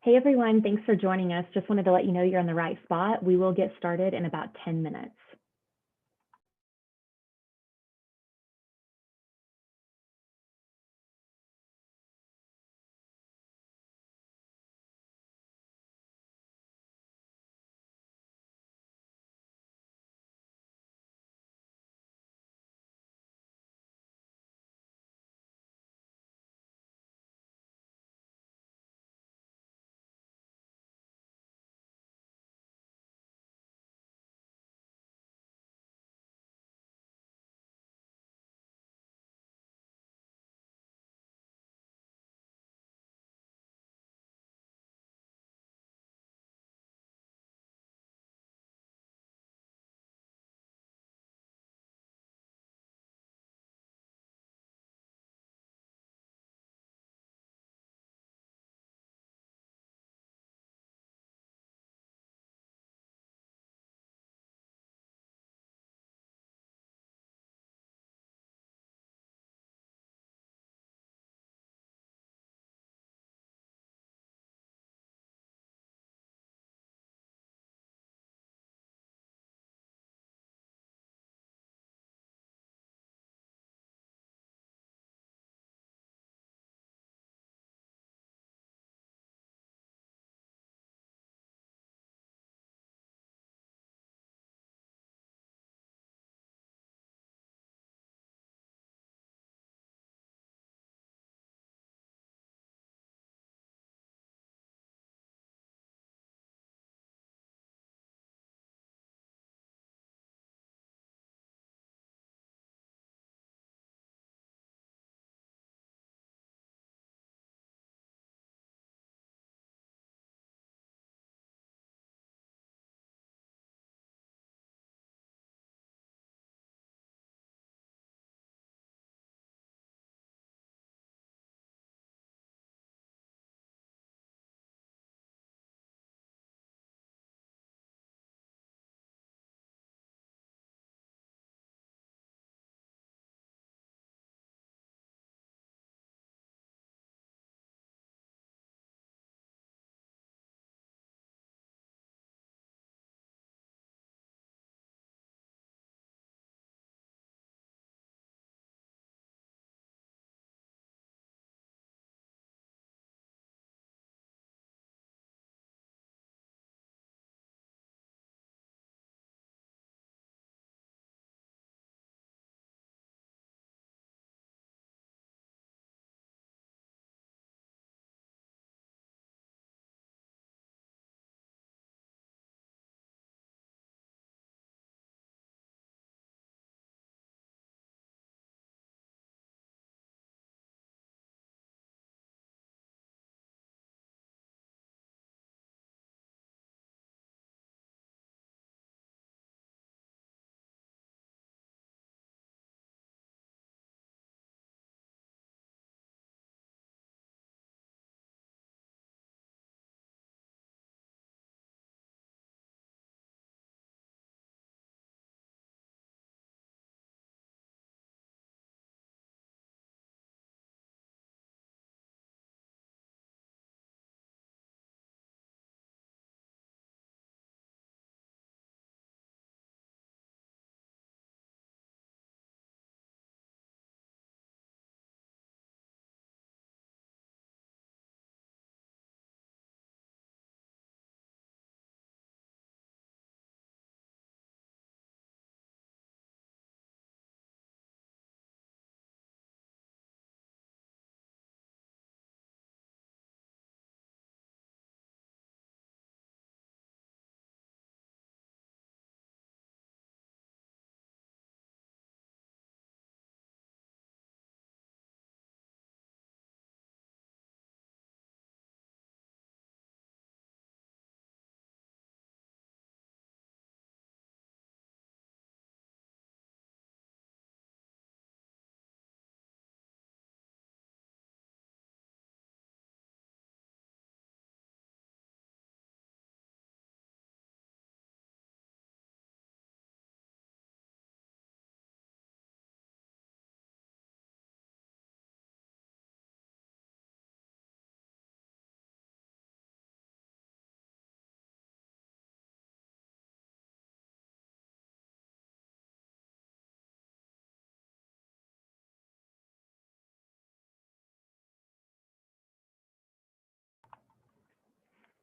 Hey everyone, thanks for joining us. Just wanted to let you know you're in the right spot. We will get started in about 10 minutes.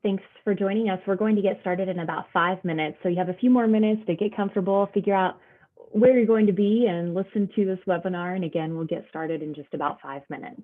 Thanks for joining us. We're going to get started in about 5 minutes. So you have a few more minutes to get comfortable, figure out where you're going to be, and listen to this webinar. And again, we'll get started in just about 5 minutes.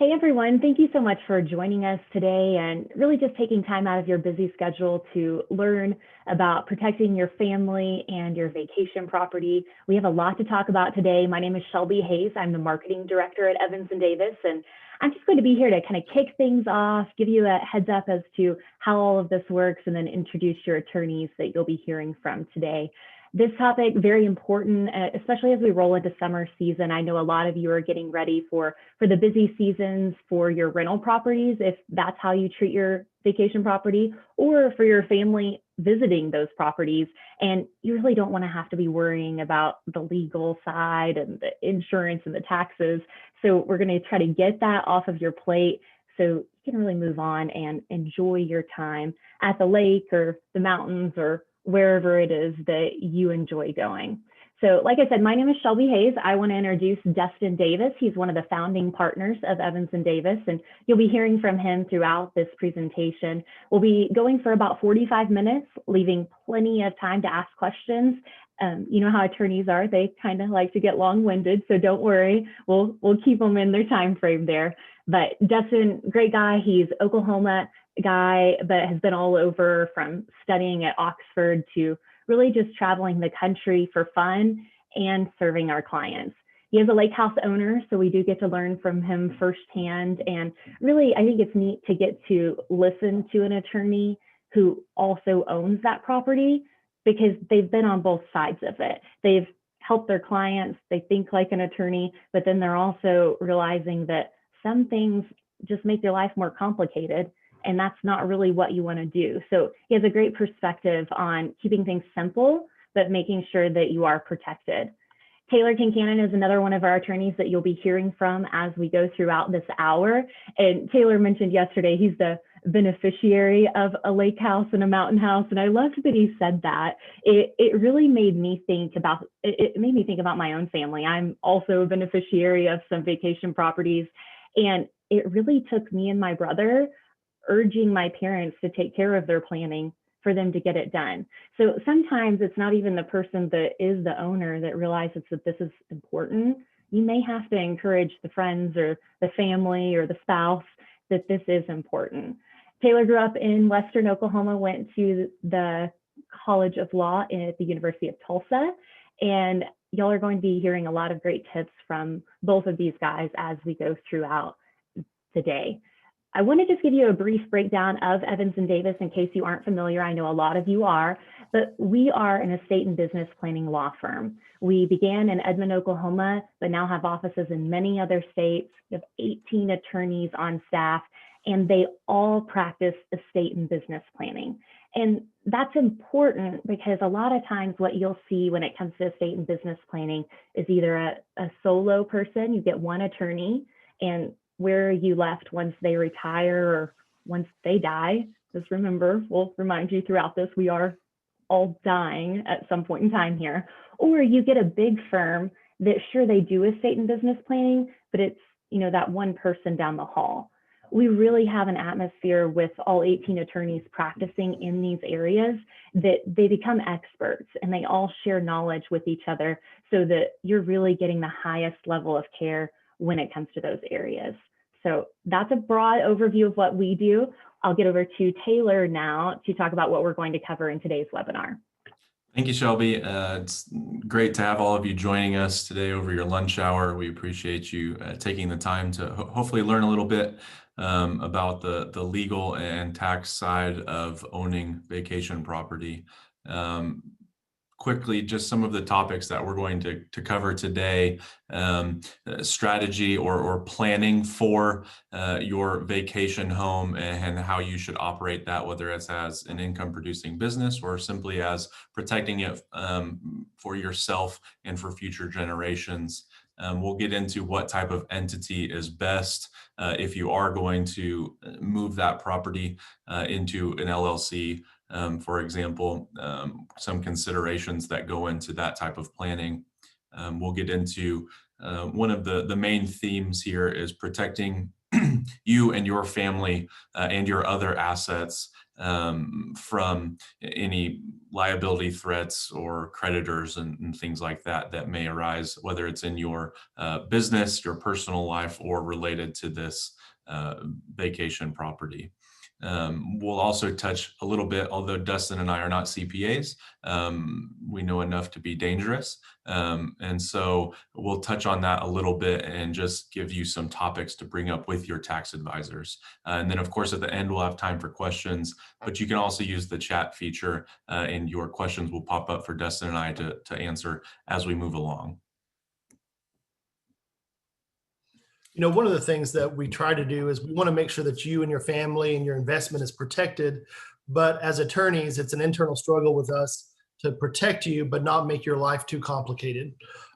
Hey everyone, thank you so much for joining us today and really just taking time out of your busy schedule to learn about protecting your family and your vacation property. We have a lot to talk about today. My name is Shelby Hayes. I'm the marketing director at Evans and Davis, and I'm just going to be here to kind of kick things off, give you a heads up as to how all of this works, and then introduce your attorneys that you'll be hearing from today. This topic, very important, especially as we roll into summer season. I know a lot of you are getting ready for the busy seasons for your rental properties, if that's how you treat your vacation property, or for your family visiting those properties. And you really don't want to have to be worrying about the legal side and the insurance and the taxes. So we're going to try to get that off of your plate so you can really move on and enjoy your time at the lake or the mountains or wherever it is that you enjoy going. So like I said, my name is Shelby Hayes. I want to introduce Dustin Davis. He's one of the founding partners of Evans & Davis, and you'll be hearing from him throughout this presentation. We'll be going for about 45 minutes, leaving plenty of time to ask questions. You know how attorneys are, they kind of like to get long-winded, so don't worry, we'll keep them in their time frame there. But Dustin, great guy. He's Oklahoma guy, but has been all over, from studying at Oxford to really just traveling the country for fun and serving our clients. He is a lake house owner, so we do get to learn from him firsthand. And really, I think it's neat to get to listen to an attorney who also owns that property, because they've been on both sides of it. They've helped their clients, they think like an attorney, but then they're also realizing that some things just make their life more complicated, and that's not really what you want to do. So he has a great perspective on keeping things simple, but making sure that you are protected. Taylor Kincannon is another one of our attorneys that you'll be hearing from as we go throughout this hour. And Taylor mentioned yesterday, he's the beneficiary of a lake house and a mountain house. And I loved that he said that. It really made me think about, it made me think about my own family. I'm also a beneficiary of some vacation properties. And it really took me and my brother urging my parents to take care of their planning for them to get it done. So sometimes it's not even the person that is the owner that realizes that this is important. You may have to encourage the friends or the family or the spouse that this is important. Taylor grew up in Western Oklahoma, went to the College of Law at the University of Tulsa, and y'all are going to be hearing a lot of great tips from both of these guys as we go throughout the day. I want to just give you a brief breakdown of Evans & Davis in case you aren't familiar. I know a lot of you are, but we are an estate and business planning law firm. We began in Edmond, Oklahoma, but now have offices in many other states. We have 18 attorneys on staff, and they all practice estate and business planning. And that's important because a lot of times what you'll see when it comes to estate and business planning is either a solo person, you get one attorney, and where you left once they retire or once they die. Just remember, we'll remind you throughout this, we are all dying at some point in time here. Or you get a big firm that, sure, they do estate and business planning, but it's, you know, that one person down the hall. We really have an atmosphere with all 18 attorneys practicing in these areas that they become experts, and they all share knowledge with each other so that you're really getting the highest level of care when it comes to those areas. So that's a broad overview of what we do. I'll get over to Taylor now to talk about what we're going to cover in today's webinar. Thank you, Shelby. It's great to have all of you joining us today over your lunch hour. We appreciate you taking the time to hopefully learn a little bit about the legal and tax side of owning vacation property. Quickly, just some of the topics that we're going to cover today: strategy or planning for your vacation home and how you should operate that, whether it's as an income producing business or simply as protecting it for yourself and for future generations. We'll get into what type of entity is best if you are going to move that property into an LLC. For example, some considerations that go into that type of planning. We'll get into one of the main themes here is protecting you and your family and your other assets from any liability threats or creditors and things like that that may arise, whether it's in your business, your personal life, or related to this vacation property. We'll also touch a little bit, although Dustin and I are not CPAs, we know enough to be dangerous. And so we'll touch on that a little bit and just give you some topics to bring up with your tax advisors. And then, of course, at the end, we'll have time for questions, but you can also use the chat feature, and your questions will pop up for Dustin and I to answer as we move along. One of the things that we try to do is we want to make sure that you and your family and your investment is protected. But as attorneys, it's an internal struggle with us to protect you, but not make your life too complicated.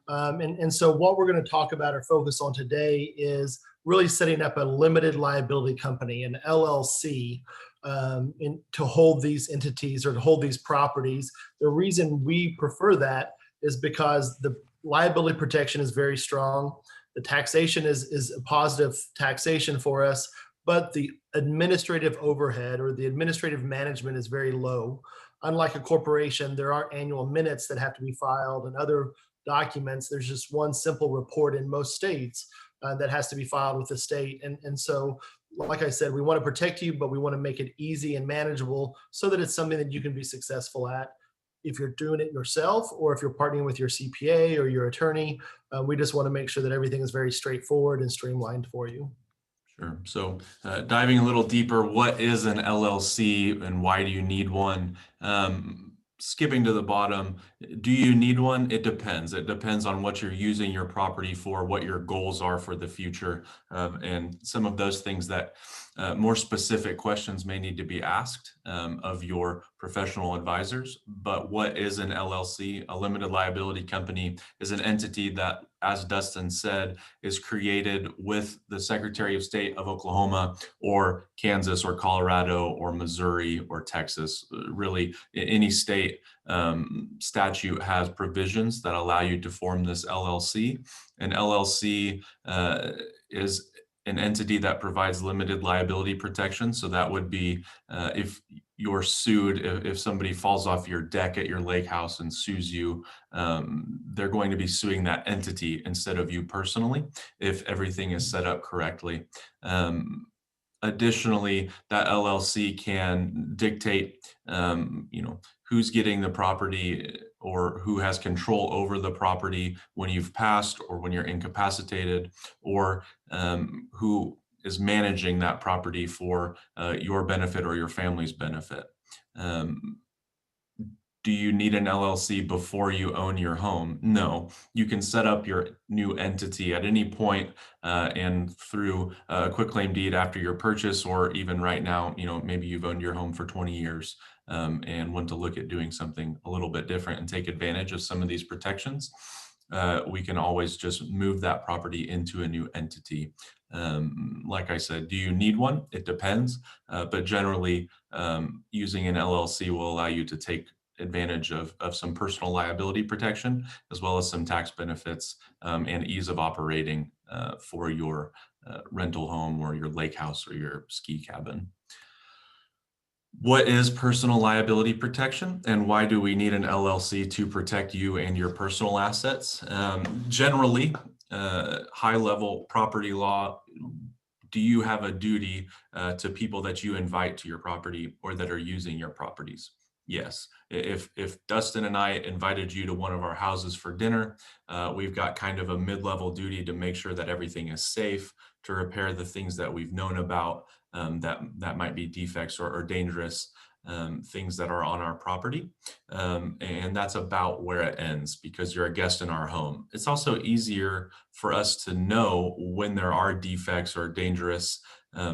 And so what we're going to talk about or focus on today is really setting up a limited liability company, an LLC, to hold these entities or to hold these properties. The reason we prefer that is because the liability protection is very strong. The taxation is a positive taxation for us, but the administrative overhead or the administrative management is very low. Unlike a corporation, there are annual minutes that have to be filed and other documents. There's just one simple report in most states that has to be filed with the state. And so, like I said, we want to protect you, but we want to make it easy and manageable so that it's something that you can be successful at. If you're doing it yourself or if you're partnering with your CPA or your attorney, we just want to make sure that everything is very straightforward and streamlined for you. Sure. So diving a little deeper, what is an LLC and why do you need one? Skipping to the bottom, do you need one? It depends. It depends on what you're using your property for, what your goals are for the future, and some of those things that more specific questions may need to be asked of your professional advisors. But what is an LLC? A limited liability company is an entity that, as Dustin said, is created with the Secretary of State of Oklahoma or Kansas or Colorado or Missouri or Texas. Really, any state statute has provisions that allow you to form this LLC. An LLC is an entity that provides limited liability protection. So that would be if you're sued, if somebody falls off your deck at your lake house and sues you, they're going to be suing that entity instead of you personally, if everything is set up correctly. Additionally, that LLC can dictate, who's getting the property or who has control over the property when you've passed or when you're incapacitated, or who is managing that property for your benefit or your family's benefit. Do you need an LLC before you own your home? No, you can set up your new entity at any point and through a quitclaim deed after your purchase, or even right now, maybe you've owned your home for 20 years and want to look at doing something a little bit different and take advantage of some of these protections. We can always just move that property into a new entity. Like I said, do you need one? It depends, but generally using an LLC will allow you to take advantage of some personal liability protection, as well as some tax benefits and ease of operating for your rental home or your lake house or your ski cabin. What is personal liability protection, and why do we need an LLC to protect you and your personal assets? Generally, high-level property law, do you have a duty to people that you invite to your property or that are using your properties? Yes. If Dustin and I invited you to one of our houses for dinner, we've got kind of a mid-level duty to make sure that everything is safe, to repair the things that we've known about that might be defects or dangerous things that are on our property. And that's about where it ends, because you're a guest in our home. It's also easier for us to know when there are defects or dangerous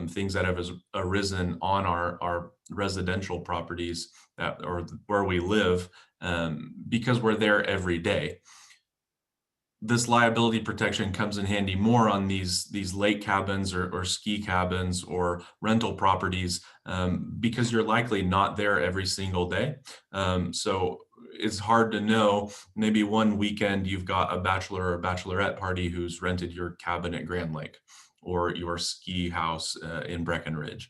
things that have arisen on our residential properties or where we live, because we're there every day. This liability protection comes in handy more on these lake cabins or ski cabins or rental properties, because you're likely not there every single day. So it's hard to know. Maybe one weekend you've got a bachelor or bachelorette party who's rented your cabin at Grand Lake or your ski house in Breckenridge.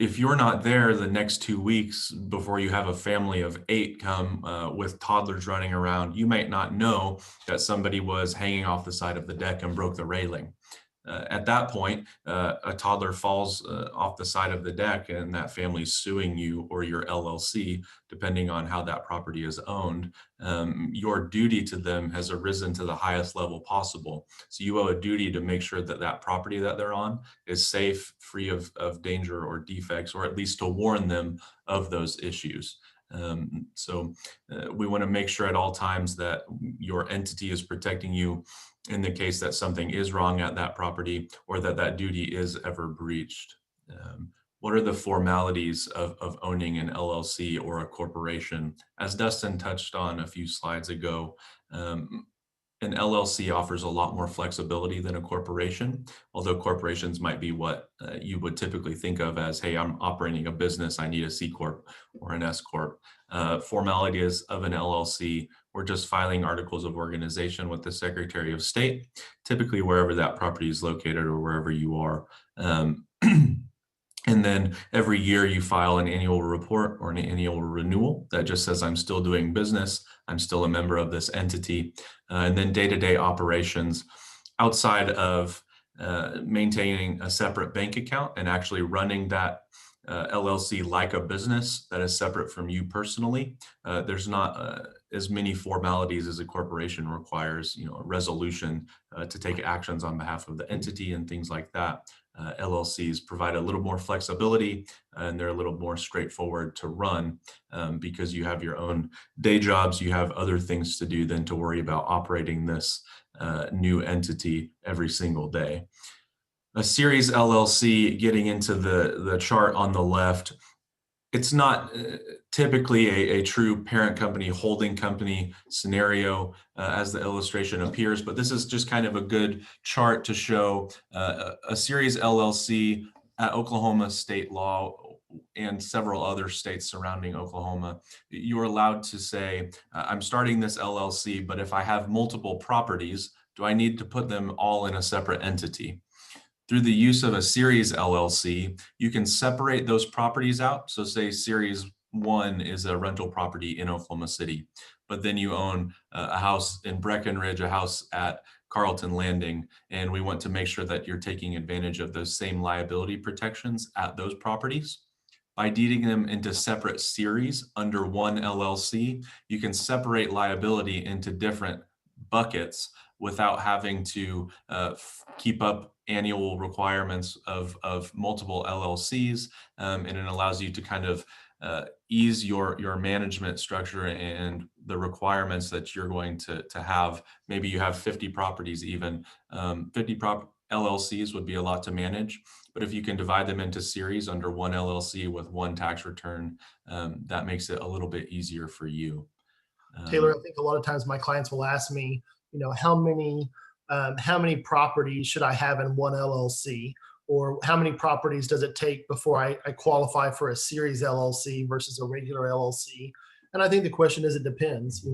If you're not there the next 2 weeks before you have a family of 8 come with toddlers running around, you might not know that somebody was hanging off the side of the deck and broke the railing. At that point, a toddler falls off the side of the deck and that family's suing you or your LLC, depending on how that property is owned. Your duty to them has arisen to the highest level possible. So you owe a duty to make sure that that property that they're on is safe, free of danger or defects, or at least to warn them of those issues. We want to make sure at all times that your entity is protecting you in the case that something is wrong at that property or that that duty is ever breached. What are the formalities of owning an LLC or a corporation? As Dustin touched on a few slides ago, an LLC offers a lot more flexibility than a corporation, although corporations might be what you would typically think of as, hey, I'm operating a business, I need a C Corp or an S Corp. Formalities of an LLC, we're just filing articles of organization with the Secretary of State, typically wherever that property is located or wherever you are. And then every year you file an annual report or an annual renewal that just says, I'm still doing business, I'm still a member of this entity. And then day-to-day operations outside of maintaining a separate bank account and actually running that LLC like a business that is separate from you personally. There's not as many formalities as a corporation requires, a resolution to take actions on behalf of the entity and things like that. LLCs provide a little more flexibility and they're a little more straightforward to run because you have your own day jobs, you have other things to do than to worry about operating this new entity every single day. A series LLC, getting into the chart on the left, it's not typically a true parent company, holding company scenario as the illustration appears, but this is just kind of a good chart to show a series LLC at Oklahoma state law and several other states surrounding Oklahoma. You're allowed to say, I'm starting this LLC, but if I have multiple properties, do I need to put them all in a separate entity? Through the use of a series LLC, you can separate those properties out. So say series 1 is a rental property in Oklahoma City, but then you own a house in Breckenridge, a house at Carlton Landing, and we want to make sure that you're taking advantage of those same liability protections at those properties. By deeding them into separate series under one LLC, you can separate liability into different buckets without having to keep up annual requirements of multiple LLCs, and it allows you to kind of ease your management structure and the requirements that you're going to have. Maybe you have 50 properties even. 50 LLCs would be a lot to manage, but if you can divide them into series under one LLC with one tax return, that makes it a little bit easier for you. Taylor, I think a lot of times my clients will ask me, how many properties should I have in one LLC, or how many properties does it take before I qualify for a series LLC versus a regular LLC? And I think the question is, it depends.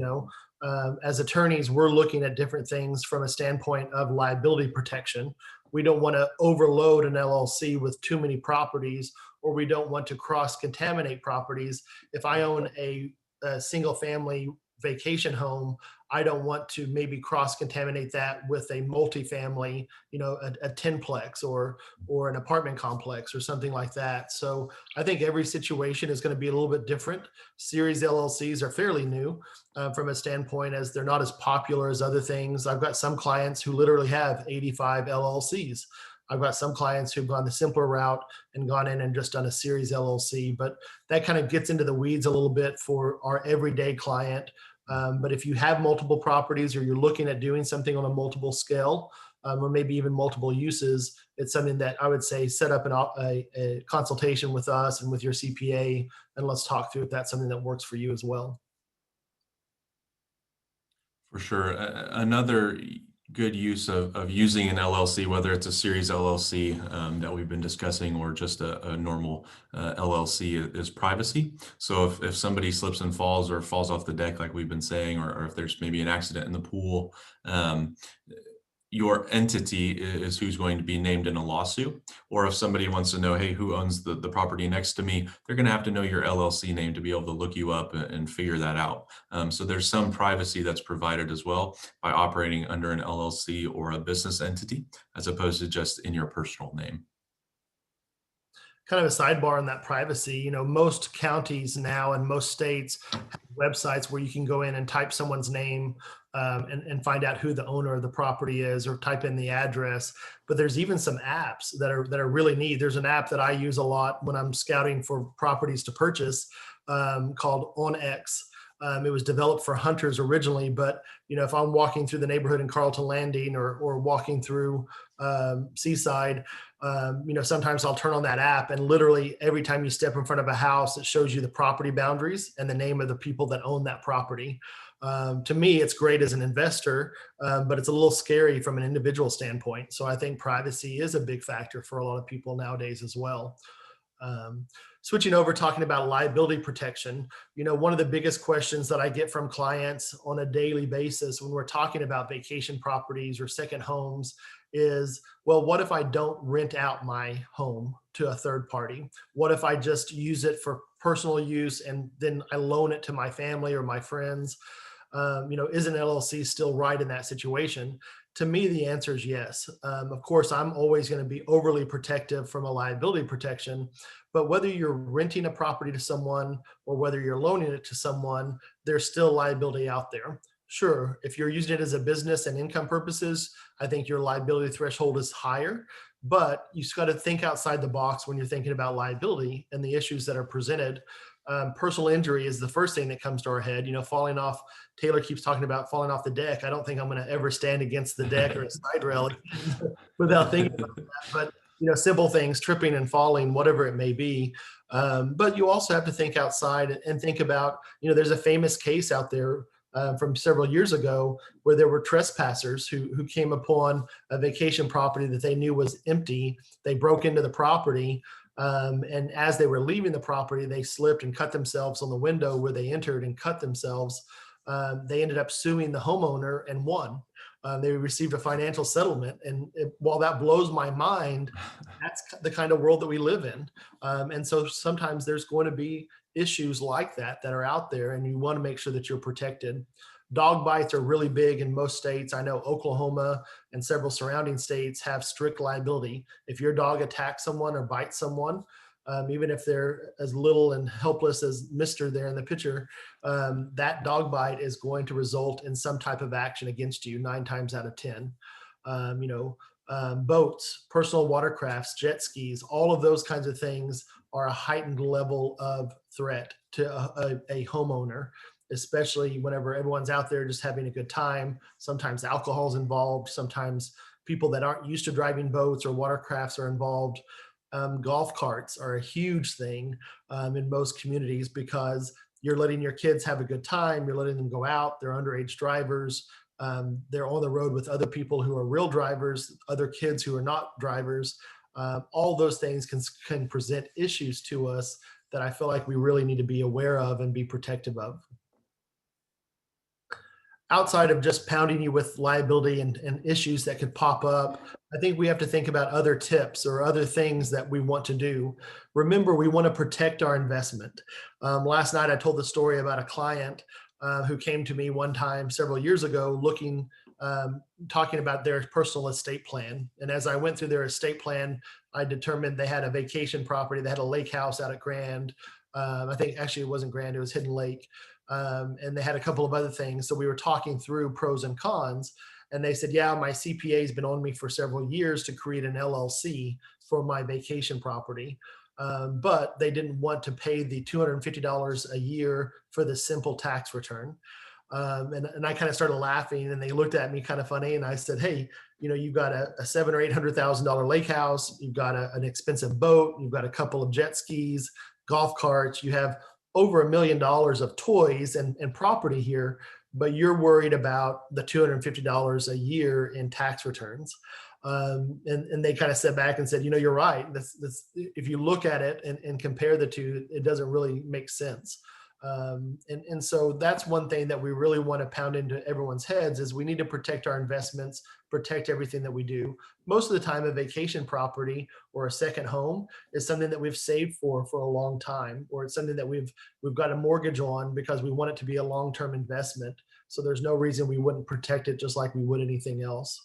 As attorneys, we're looking at different things from a standpoint of liability protection. We don't want to overload an LLC with too many properties, or we don't want to cross-contaminate properties. If I own a single family vacation home, I don't want to maybe cross-contaminate that with a multifamily, a 10-plex or an apartment complex or something like that. So I think every situation is going to be a little bit different. Series LLCs are fairly new from a standpoint as they're not as popular as other things. I've got some clients who literally have 85 LLCs. I've got some clients who've gone the simpler route and gone in and just done a series LLC, but that kind of gets into the weeds a little bit for our everyday client. But if you have multiple properties or you're looking at doing something on a multiple scale, or maybe even multiple uses, it's something that I would say set up a consultation with us and with your CPA, and let's talk through if that's something that works for you as well. For sure. Another good use of using an LLC, whether it's a series LLC that we've been discussing or just a normal LLC, is privacy. So if somebody slips and falls or falls off the deck, like we've been saying, or if there's maybe an accident in the pool, your entity is who's going to be named in a lawsuit. Or if somebody wants to know, hey, who owns the property next to me, they're going to have to know your LLC name to be able to look you up and figure that out. So there's some privacy that's provided as well by operating under an LLC or a business entity, as opposed to just in your personal name. Kind of a sidebar on that privacy, most counties now and most states have websites where you can go in and type someone's name, and find out who the owner of the property is, or type in the address. But there's even some apps that are really neat. There's an app that I use a lot when I'm scouting for properties to purchase, called OnX. It was developed for hunters originally, but if I'm walking through the neighborhood in Carlton Landing, or walking through Seaside, sometimes I'll turn on that app, and literally every time you step in front of a house, it shows you the property boundaries and the name of the people that own that property. To me, it's great as an investor, but it's a little scary from an individual standpoint. So I think privacy is a big factor for a lot of people nowadays as well. Switching over, talking about liability protection, one of the biggest questions that I get from clients on a daily basis when we're talking about vacation properties or second homes is, well, what if I don't rent out my home to a third party? What if I just use it for personal use and then I loan it to my family or my friends? Is an LLC still right in that situation? To me, the answer is yes. Of course, I'm always going to be overly protective from a liability protection, but whether you're renting a property to someone or whether you're loaning it to someone, there's still liability out there. Sure, if you're using it as a business and income purposes, I think your liability threshold is higher, but you just got to think outside the box when you're thinking about liability and the issues that are presented. Personal injury is the first thing that comes to our head. Falling off. Taylor keeps talking about falling off the deck. I don't think I'm going to ever stand against the deck or a side rail without thinking about that. But simple things, tripping and falling, whatever it may be. But you also have to think outside and think about. There's a famous case out there from several years ago where there were trespassers who came upon a vacation property that they knew was empty. They broke into the property. And as they were leaving the property, they slipped and cut themselves on the window where they entered and cut themselves. They ended up suing the homeowner and won. They received a financial settlement. And while that blows my mind, that's the kind of world that we live in. And so sometimes there's going to be issues like that are out there, and you want to make sure that you're protected. Dog bites are really big in most states. I know Oklahoma and several surrounding states have strict liability. If your dog attacks someone or bites someone, even if they're as little and helpless as Mr. there in the picture, that dog bite is going to result in some type of action against you 9 times out of 10. Boats, personal watercrafts, jet skis, all of those kinds of things are a heightened level of threat to a homeowner, especially whenever everyone's out there just having a good time. Sometimes alcohol's involved. Sometimes people that aren't used to driving boats or watercrafts are involved. Golf carts are a huge thing in most communities because you're letting your kids have a good time. You're letting them go out. They're underage drivers. They're on the road with other people who are real drivers, other kids who are not drivers. All those things can present issues to us that I feel like we really need to be aware of and be protective of. Outside of just pounding you with liability and issues that could pop up, I think we have to think about other tips or other things that we want to do. Remember, we want to protect our investment. Last night, I told the story about a client who came to me one time several years ago talking about their personal estate plan. And as I went through their estate plan, I determined they had a vacation property. They had a lake house out at Grand. I think actually it wasn't Grand, it was Hidden Lake. And they had a couple of other things. So we were talking through pros and cons. And they said, yeah, my CPA has been on me for several years to create an LLC for my vacation property. But they didn't want to pay the $250 a year for the simple tax return. And I kind of started laughing, and they looked at me kind of funny. And I said, hey, you've got a $700,000 or $800,000 lake house. You've got an expensive boat. You've got a couple of jet skis, golf carts. You have over $1 million of toys and property here, but you're worried about the $250 a year in tax returns. And they kind of stepped back and said, you're right. This, if you look at it and compare the two, it doesn't really make sense. And so that's one thing that we really want to pound into everyone's heads is we need to protect our investments, protect everything that we do. Most of the time, a vacation property or a second home is something that we've saved for a long time, or it's something that we've got a mortgage on because we want it to be a long-term investment. So there's no reason we wouldn't protect it just like we would anything else.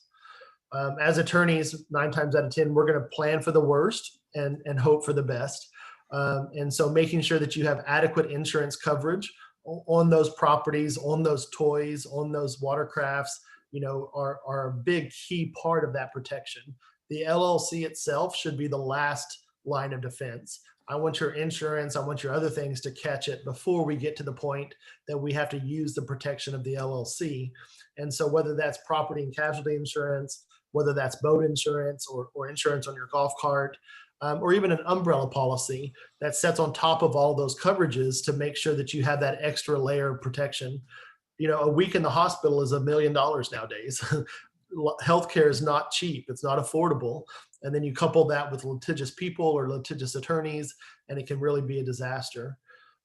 As attorneys, 9 times out of 10, we're going to plan for the worst and hope for the best. And so making sure that you have adequate insurance coverage on those properties, on those toys, on those watercrafts, are a big key part of that protection. The LLC itself should be the last line of defense. I want your insurance, I want your other things to catch it before we get to the point that we have to use the protection of the LLC. And so whether that's property and casualty insurance, whether that's boat insurance or insurance on your golf cart, or even an umbrella policy that sets on top of all those coverages to make sure that you have that extra layer of protection. A week in the hospital is $1 million nowadays. Healthcare is not cheap. It's not affordable. And then you couple that with litigious people or litigious attorneys, and it can really be a disaster.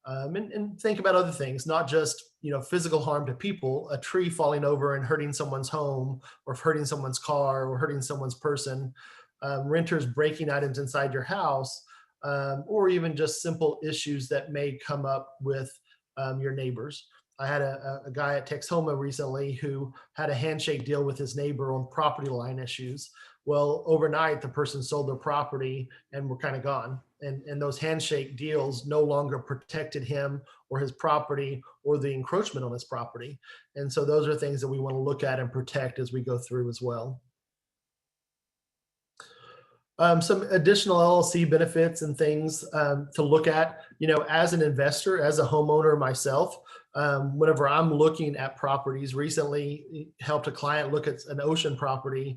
And think about other things, not just, physical harm to people, a tree falling over and hurting someone's home or hurting someone's car or hurting someone's person, renters breaking items inside your house, or even just simple issues that may come up with your neighbors. I had a guy at Texhoma recently who had a handshake deal with his neighbor on property line issues. Well, overnight, the person sold their property and were kind of gone. And those handshake deals no longer protected him or his property or the encroachment on his property. And so those are things that we want to look at and protect as we go through as well. Some additional LLC benefits and things to look at, as an investor, as a homeowner myself, whenever I'm looking at properties, recently helped a client look at an ocean property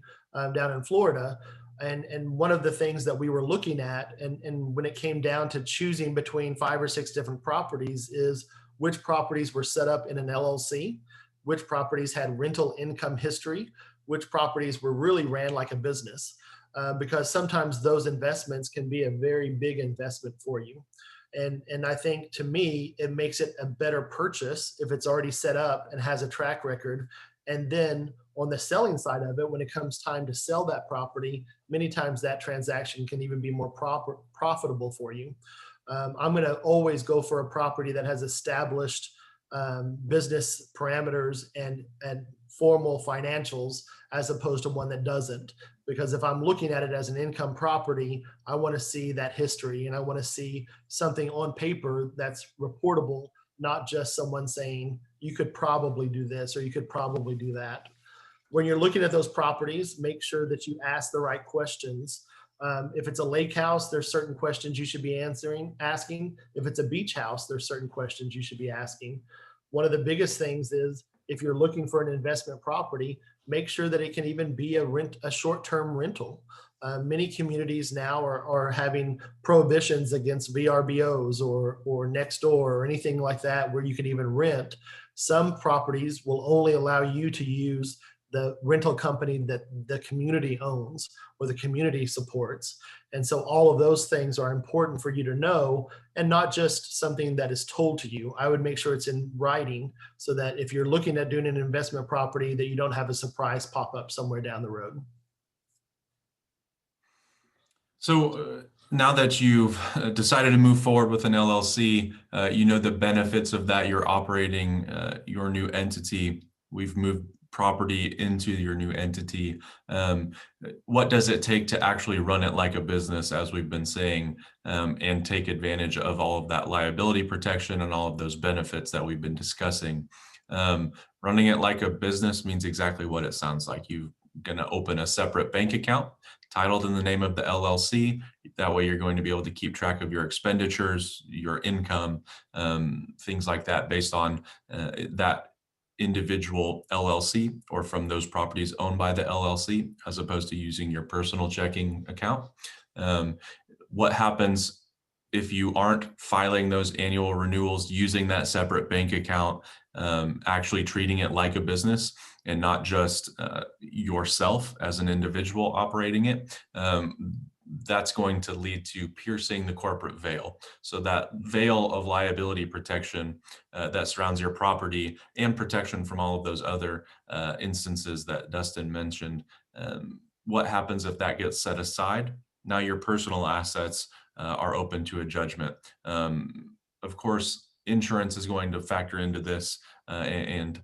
down in Florida. And one of the things that we were looking at, and when it came down to choosing between 5 or 6 different properties, is which properties were set up in an LLC, which properties had rental income history, which properties were really ran like a business. Because sometimes those investments can be a very big investment for you. And I think, to me, it makes it a better purchase if it's already set up and has a track record. And then on the selling side of it, when it comes time to sell that property, many times that transaction can even be more profitable for you. I'm going to always go for a property that has established business parameters and formal financials, as opposed to one that doesn't. Because if I'm looking at it as an income property, I want to see that history and I want to see something on paper that's reportable, not just someone saying you could probably do this or you could probably do that. When you're looking at those properties, make sure that you ask the right questions. If it's a lake house, there's certain questions you should be asking. If it's a beach house, there's certain questions you should be asking. One of the biggest things is, if you're looking for an investment property, make sure that it can even be a short-term rental. Many communities now are having prohibitions against VRBOs or next door or anything like that where you can even rent. Some properties will only allow you to use the rental company that the community owns or the community supports. And so all of those things are important for you to know, and not just something that is told to you. I would make sure it's in writing so that if you're looking at doing an investment property, that you don't have a surprise pop up somewhere down the road. So now that you've decided to move forward with an LLC, the benefits of that. You're operating your new entity. We've moved property into your new entity. What does it take to actually run it like a business, as we've been saying, and take advantage of all of that liability protection and all of those benefits that we've been discussing? Running it like a business means exactly what it sounds like. You're going to open a separate bank account titled in the name of the LLC. That way you're going to be able to keep track of your expenditures, your income, things like that based on that individual LLC or from those properties owned by the LLC, as opposed to using your personal checking account. What happens if you aren't filing those annual renewals using that separate bank account, actually treating it like a business and not just yourself as an individual operating it? that's going to lead to piercing the corporate veil. So that veil of liability protection that surrounds your property and protection from all of those other instances that Dustin mentioned. What happens if that gets set aside? Now your personal assets are open to a judgment. Of course, insurance is going to factor into this and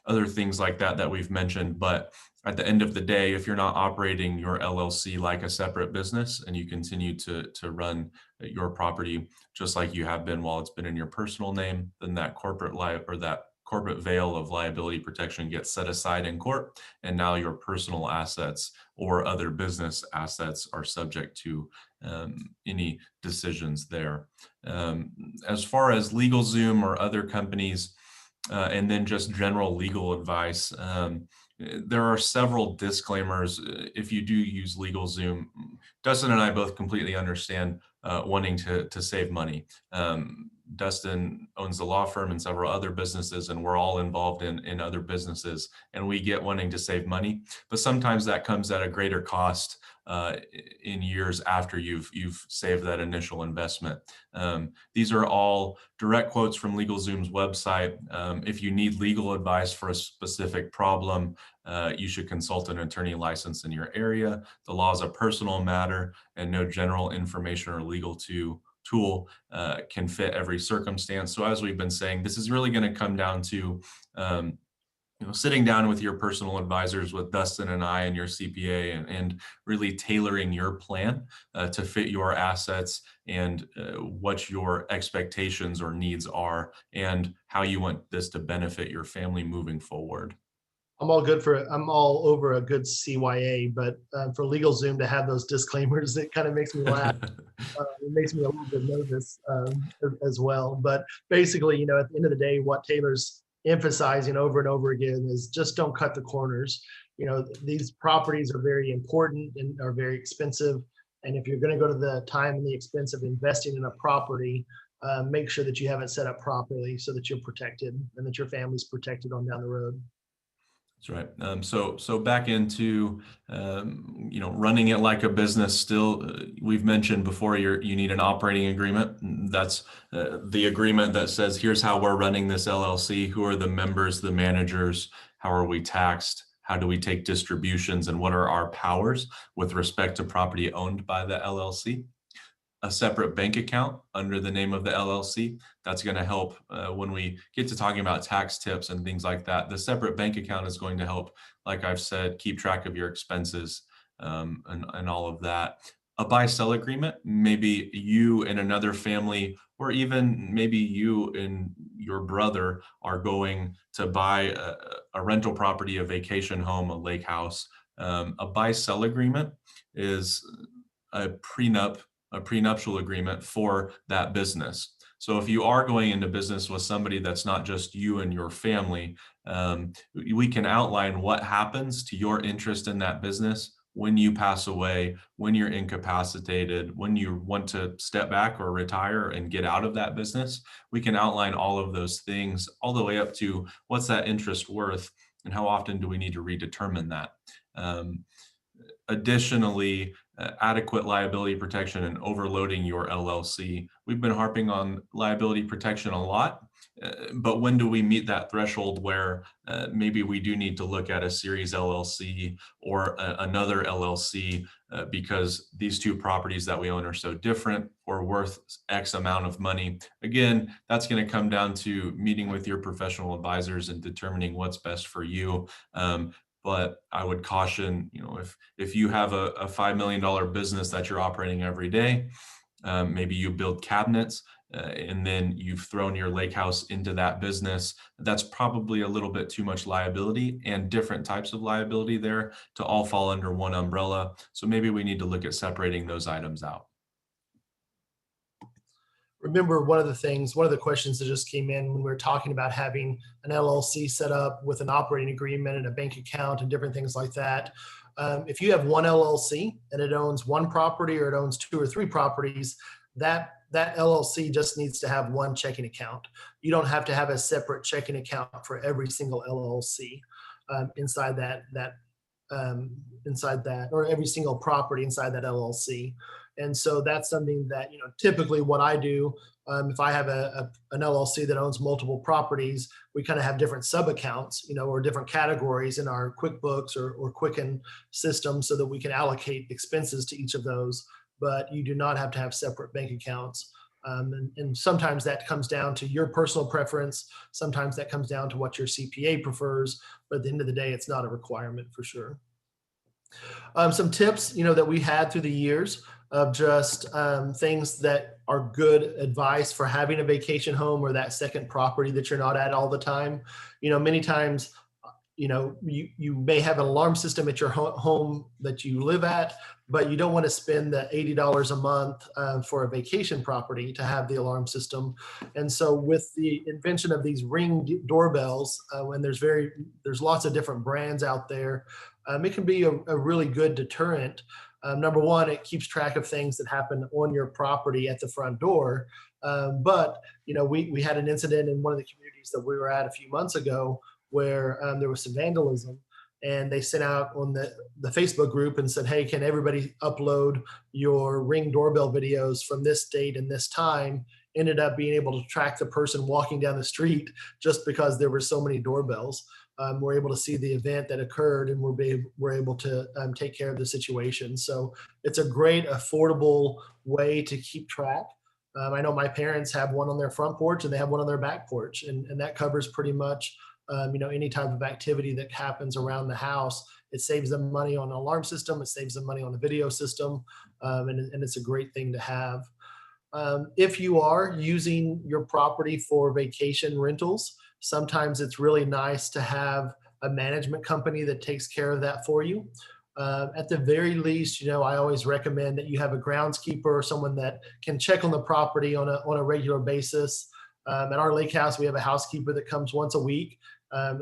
other things like that that we've mentioned. But at the end of the day, if you're not operating your LLC like a separate business and you continue to run your property just like you have been while it's been in your personal name, then that corporate veil of liability protection gets set aside in court, and now your personal assets or other business assets are subject to any decisions there. As far as LegalZoom or other companies, and then just general legal advice, there are several disclaimers if you do use LegalZoom. Dustin and I both completely understand wanting to save money. Dustin owns a law firm and several other businesses, and we're all involved in other businesses, and we get wanting to save money, but sometimes that comes at a greater cost in years after you've saved that initial investment. These are all direct quotes from LegalZoom's website. If you need legal advice for a specific problem, you should consult an attorney licensed in your area. The law is a personal matter, and no general information or legal tool can fit every circumstance. So as we've been saying, this is really going to come down to sitting down with your personal advisors, with Dustin and I and your CPA, and really tailoring your plan to fit your assets and what your expectations or needs are and how you want this to benefit your family moving forward. I'm all over a good CYA, but for LegalZoom to have those disclaimers, it kind of makes me laugh. It makes me a little bit nervous as well. But basically, at the end of the day, what Taylor's emphasizing over and over again is just don't cut the corners. These properties are very important and are very expensive. And if you're going to go to the time and the expense of investing in a property, make sure that you have it set up properly so that you're protected and that your family's protected on down the road. That's right. So back into running it like a business. Still, we've mentioned before, you need an operating agreement. That's the agreement that says, here's how we're running this LLC. Who are the members, the managers? How are we taxed? How do we take distributions? And what are our powers with respect to property owned by the LLC? A separate bank account under the name of the LLC. That's going to help when we get to talking about tax tips and things like that. The separate bank account is going to help, like I've said, keep track of your expenses and all of that. A buy-sell agreement, maybe you and another family, or even maybe you and your brother are going to buy a rental property, a vacation home, a lake house. A buy-sell agreement is a prenuptial agreement for that business. So if you are going into business with somebody that's not just you and your family, we can outline what happens to your interest in that business when you pass away, when you're incapacitated, when you want to step back or retire and get out of that business. We can outline all of those things, all the way up to what's that interest worth and how often do we need to redetermine that. Additionally, adequate liability protection and overloading your LLC. We've been harping on liability protection a lot, but when do we meet that threshold where maybe we do need to look at a series LLC or another LLC because these two properties that we own are so different or worth X amount of money? Again, that's going to come down to meeting with your professional advisors and determining what's best for you. But I would caution, if you have a $5 million business that you're operating every day, maybe you build cabinets and then you've thrown your lake house into that business, that's probably a little bit too much liability and different types of liability there to all fall under one umbrella. So maybe we need to look at separating those items out. Remember, one of the questions that just came in when we were talking about having an LLC set up with an operating agreement and a bank account and different things like that. If you have one LLC and it owns one property or it owns 2 or 3 properties, that LLC just needs to have one checking account. You don't have to have a separate checking account for every single LLC inside that inside that, or every single property inside that LLC. And so that's something that, typically what I do, if I have an LLC that owns multiple properties, we kind of have different sub accounts, or different categories in our QuickBooks or Quicken system so that we can allocate expenses to each of those. But you do not have to have separate bank accounts. And sometimes that comes down to your personal preference. Sometimes that comes down to what your CPA prefers. But at the end of the day, it's not a requirement for sure. Some tips, that we had through the years of just things that are good advice for having a vacation home or that second property that you're not at all the time. Many times, you may have an alarm system at your home that you live at, but you don't want to spend the $80 a month for a vacation property to have the alarm system. And so with the invention of these Ring doorbells, when there's lots of different brands out there, it can be a really good deterrent. Number one, it keeps track of things that happen on your property at the front door. But we had an incident in one of the communities that we were at a few months ago where there was some vandalism, and they sent out on the Facebook group and said, hey, can everybody upload your Ring doorbell videos from this date and this time? Ended up being able to track the person walking down the street just because there were so many doorbells. We're able to see the event that occurred, and we're able to take care of the situation. So it's a great, affordable way to keep track. I know my parents have one on their front porch and they have one on their back porch, and that covers pretty much any type of activity that happens around the house. It saves them money on an alarm system. It saves them money on the video system, and it's a great thing to have. If you are using your property for vacation rentals, sometimes it's really nice to have a management company that takes care of that for you. At the very least, I always recommend that you have a groundskeeper or someone that can check on the property on a regular basis. At our lake house, we have a housekeeper that comes once a week.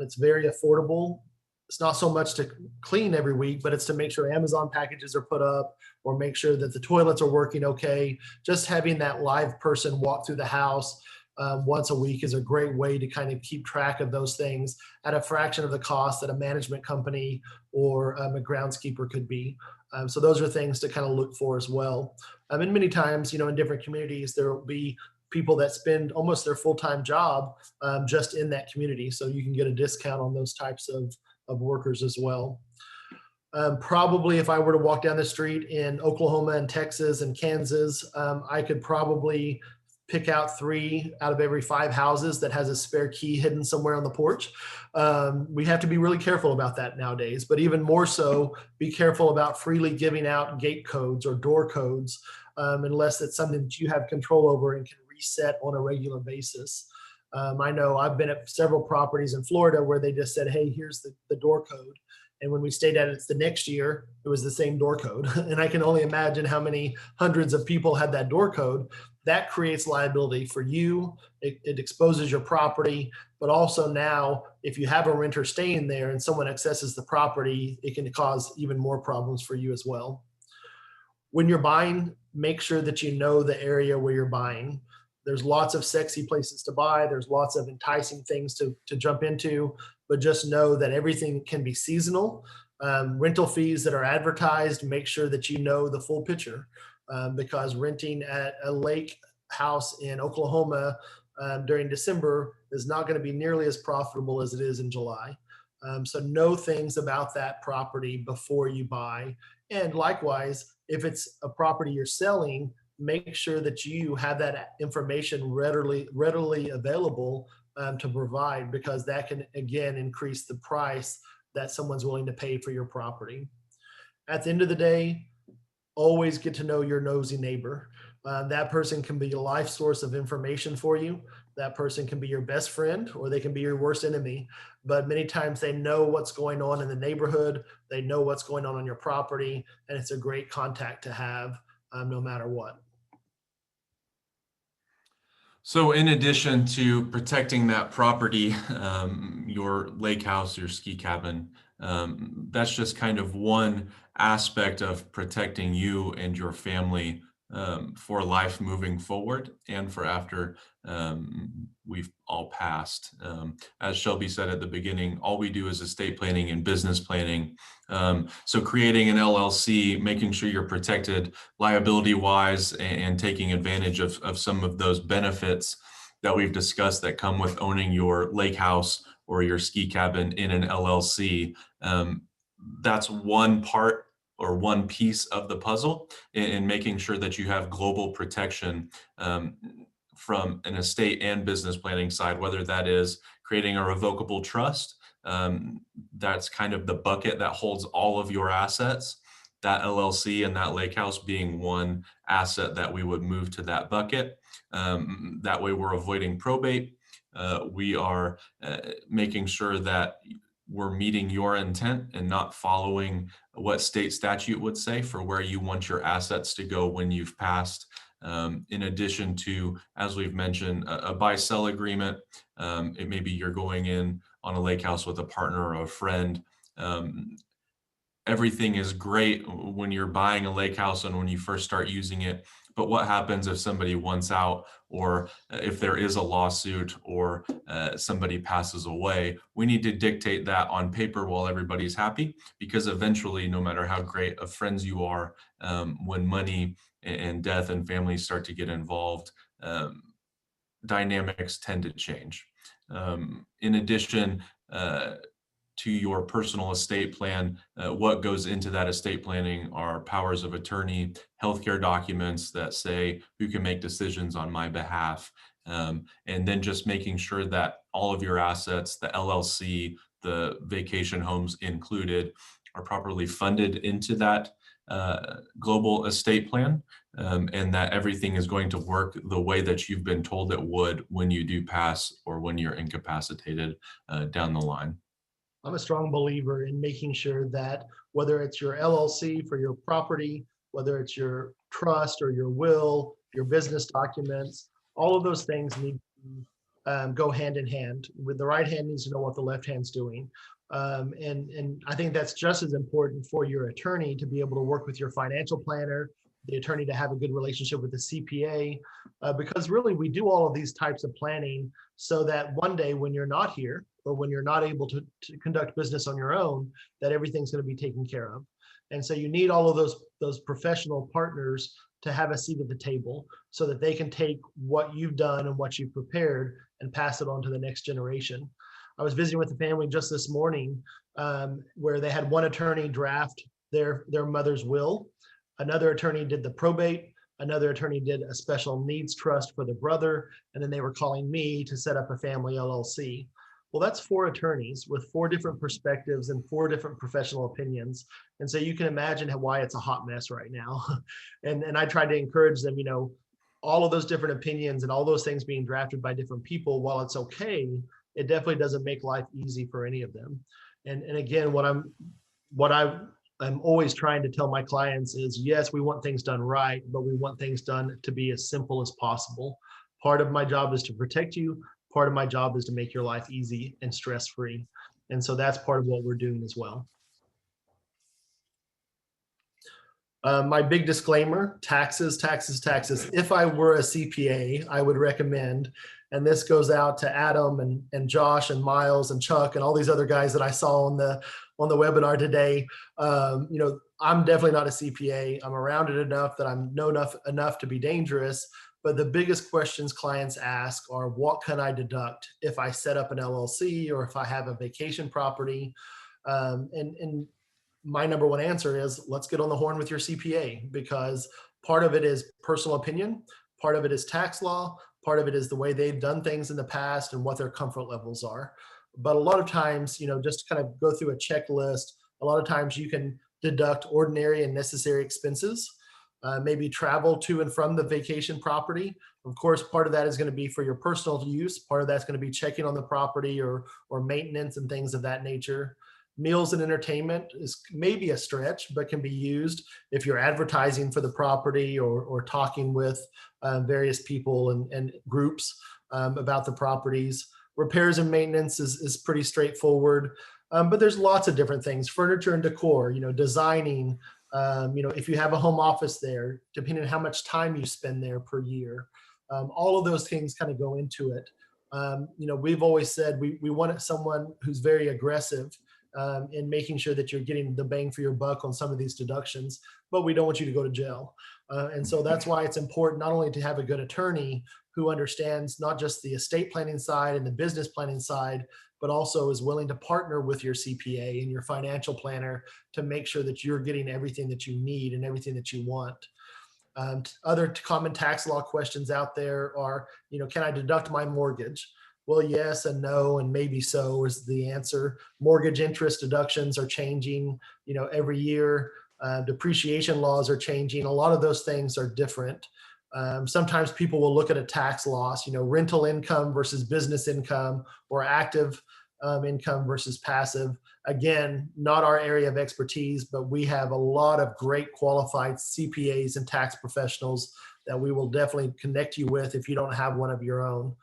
It's very affordable. It's not so much to clean every week, but it's to make sure Amazon packages are put up or make sure that the toilets are working okay. Just having that live person walk through the house once a week is a great way to kind of keep track of those things at a fraction of the cost that a management company or a groundskeeper could be. So those are things to kind of look for as well. And many times, in different communities, there will be people that spend almost their full-time job just in that community. So you can get a discount on those types of workers as well. Probably if I were to walk down the street in Oklahoma and Texas and Kansas, I could probably pick out 3 out of every 5 houses that has a spare key hidden somewhere on the porch. We have to be really careful about that nowadays, but even more so, be careful about freely giving out gate codes or door codes, unless it's something that you have control over and can reset on a regular basis. I know I've been at several properties in Florida where they just said, hey, here's the door code. And when we stayed at it the next year, it was the same door code. And I can only imagine how many hundreds of people had that door code. That creates liability for you. It exposes your property. But also now, if you have a renter staying there and someone accesses the property, it can cause even more problems for you as well. When you're buying, make sure that you know the area where you're buying. There's lots of sexy places to buy. There's lots of enticing things to jump into, but just know that everything can be seasonal. Rental fees that are advertised, make sure that you know the full picture, because renting at a lake house in Oklahoma during December is not going to be nearly as profitable as it is in July. So know things about that property before you buy. And likewise, if it's a property you're selling, make sure that you have that information readily available to provide, because that can, again, increase the price that someone's willing to pay for your property. At the end of the day, always get to know your nosy neighbor. That person can be a life source of information for you. That person can be your best friend, or they can be your worst enemy. But many times they know what's going on in the neighborhood. They know what's going on your property, and it's a great contact to have no matter what. So in addition to protecting that property, your lake house, your ski cabin, that's just kind of one aspect of protecting you and your family for life moving forward and for after we we've all passed. As Shelby said at the beginning, all we do is estate planning and business planning. So creating an LLC, making sure you're protected liability wise, and taking advantage of some of those benefits that we've discussed that come with owning your lake house or your ski cabin in an LLC. That's one part or one piece of the puzzle in making sure that you have global protection from an estate and business planning side, whether that is creating a revocable trust. That's kind of the bucket that holds all of your assets. That LLC and that lake house being one asset that we would move to that bucket. That way we're avoiding probate. We are making sure that we're meeting your intent and not following what state statute would say for where you want your assets to go when you've passed. In addition to, as we've mentioned, a buy-sell agreement. It may be you're going in on a lake house with a partner or a friend. Everything is great when you're buying a lake house and when you first start using it. But what happens if somebody wants out, or if there is a lawsuit, or somebody passes away? We need to dictate that on paper while everybody's happy, because eventually, no matter how great of friends you are, when money and death and families start to get involved, dynamics tend to change. In addition, to your personal estate plan, what goes into that estate planning are powers of attorney, healthcare documents that say who can make decisions on my behalf, and then just making sure that all of your assets, the LLC, the vacation homes included, are properly funded into that global estate plan, and that everything is going to work the way that you've been told it would when you do pass or when you're incapacitated down the line. I'm a strong believer in making sure that whether it's your LLC for your property, whether it's your trust or your will, your business documents, all of those things need to go hand in hand. With the right hand needs to know what the left hand's doing. And I think that's just as important for your attorney to be able to work with your financial planner, the attorney to have a good relationship with the CPA, because really we do all of these types of planning so that one day when you're not here, or when you're not able to conduct business on your own, that everything's going to be taken care of. And so you need all of those professional partners to have a seat at the table so that they can take what you've done and what you've prepared and pass it on to the next generation. I was visiting with the family just this morning, where they had one attorney draft their mother's will, another attorney did the probate, another attorney did a special needs trust for the brother, and then they were calling me to set up a family LLC. Well, that's 4 attorneys with 4 different perspectives and 4 different professional opinions. And so you can imagine why it's a hot mess right now. And I tried to encourage them, all of those different opinions and all those things being drafted by different people, while it's okay, it definitely doesn't make life easy for any of them. And again, what I'm always trying to tell my clients is, yes, we want things done right, but we want things done to be as simple as possible. Part of my job is to protect you. Part of my job is to make your life easy and stress-free. And so that's part of what we're doing as well. My big disclaimer, taxes. If I were a CPA, I would recommend, and this goes out to Adam and Josh and Miles and Chuck and all these other guys that I saw on the webinar today. I'm definitely not a CPA. I'm around it enough that I know enough to be dangerous. But the biggest questions clients ask are, what can I deduct if I set up an LLC or if I have a vacation property? And my number one answer is, let's get on the horn with your CPA, because part of it is personal opinion, part of it is tax law, part of it is the way they've done things in the past and what their comfort levels are. But a lot of times, just to kind of go through a checklist, a lot of times you can deduct ordinary and necessary expenses. Maybe travel to and from the vacation property. Of course, part of that is going to be for your personal use. Part of that's going to be checking on the property or maintenance and things of that nature. Meals and entertainment is maybe a stretch, but can be used if you're advertising for the property or talking with various people and groups about the properties. Repairs and maintenance is pretty straightforward, but there's lots of different things. Furniture and decor, designing, if you have a home office there, depending on how much time you spend there per year, all of those things kind of go into it. We've always said we want someone who's very aggressive in making sure that you're getting the bang for your buck on some of these deductions, but we don't want you to go to jail. And so that's why it's important not only to have a good attorney who understands not just the estate planning side and the business planning side, but also is willing to partner with your CPA and your financial planner to make sure that you're getting everything that you need and everything that you want. Other common tax law questions out there are, can I deduct my mortgage? Well, yes and no, and maybe so is the answer. Mortgage interest deductions are changing, every year. Depreciation laws are changing. A lot of those things are different. Sometimes people will look at a tax loss, rental income versus business income, or active income versus passive. Again, not our area of expertise, but we have a lot of great qualified CPAs and tax professionals that we will definitely connect you with if you don't have one of your own,